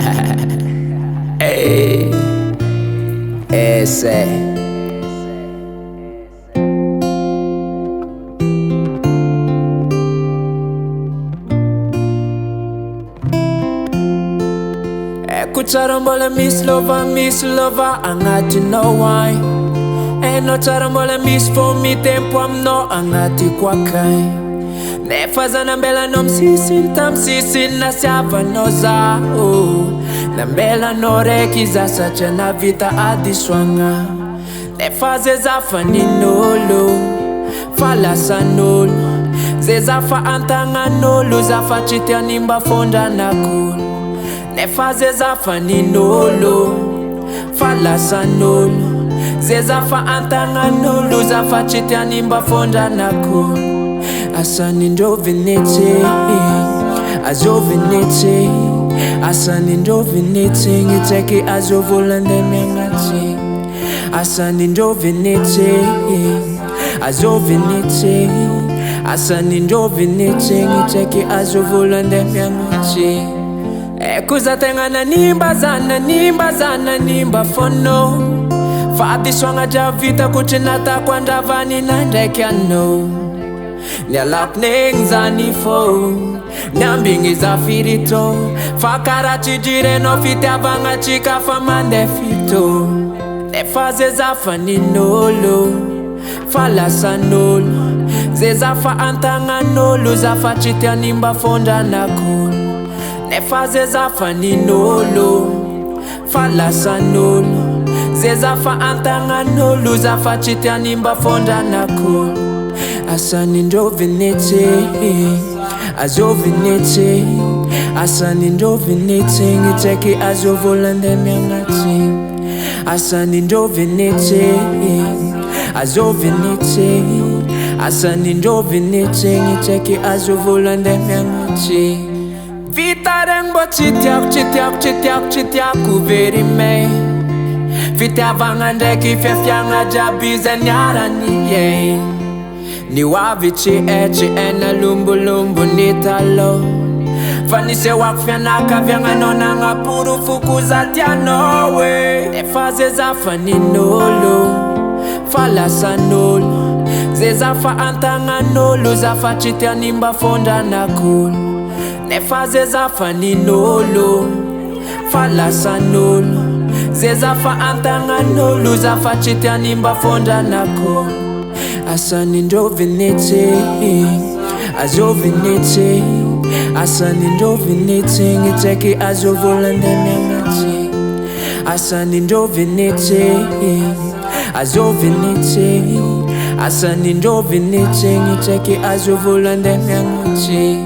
Hey, esse kucharambola Miss Lover angati no why no charambola Miss for me tempo amno angati kwa kai nefazana mbela no msisi na siava no zaho na mbela no rekiza sacha na vita adiswanga nefaze zafa ninolo falasanolo zezafa antañan'olo zafa chiti hanimba fon-janak'olo nefaze zafa ninolo falasanolo zezafa antañan'olo zafa chiti hanimba fon-janak'olo asani ndovinete azovinete asani ndovinete ngiteke azovolande mengati asani ndovinete azovinete asani ndovinete ngiteke azovolande mengati ekuzatengana nimba fono fadiswanga javita kuchinata kwandavani na ndekyano nyalap nengzani fo nyambingi za firito fakara chijire no fite avanga chika famande fito nefaze zafa ninolo falasanolo zezafa antañan'olo zafa chiti hanimba fon-janak'olo nefaze zafa ninolo falasanolo zezafa antañan'olo zafa chiti hanimba fon-janak'olo asani ndovinete azovinete asani ndovinete ngiteke azovolande mengati asani ndovinete azovinete asani ndovinete ngiteke azovolande mengati vitarengbo chitiaku verime vite avanga ndeki fefyanga jabize nyarani yeah. Ni wavichi ena lumbu nitalo vanise wakfyanaka vyanga nonanga puru fukuza tianowe nefaze zafa ninolo falasanolo zezafa antañan'olo zafa chiti hanimba fon-janak'olo nefaze zafa ninolo falasanolo zezafa antañan'olo zafa chiti hanimba fon-janak'olo asani ndovinete azovinete asani ndovinete ngiteke azovolande mengati asani ndovinete azovinete asani ndovinete ngiteke azovolande mengati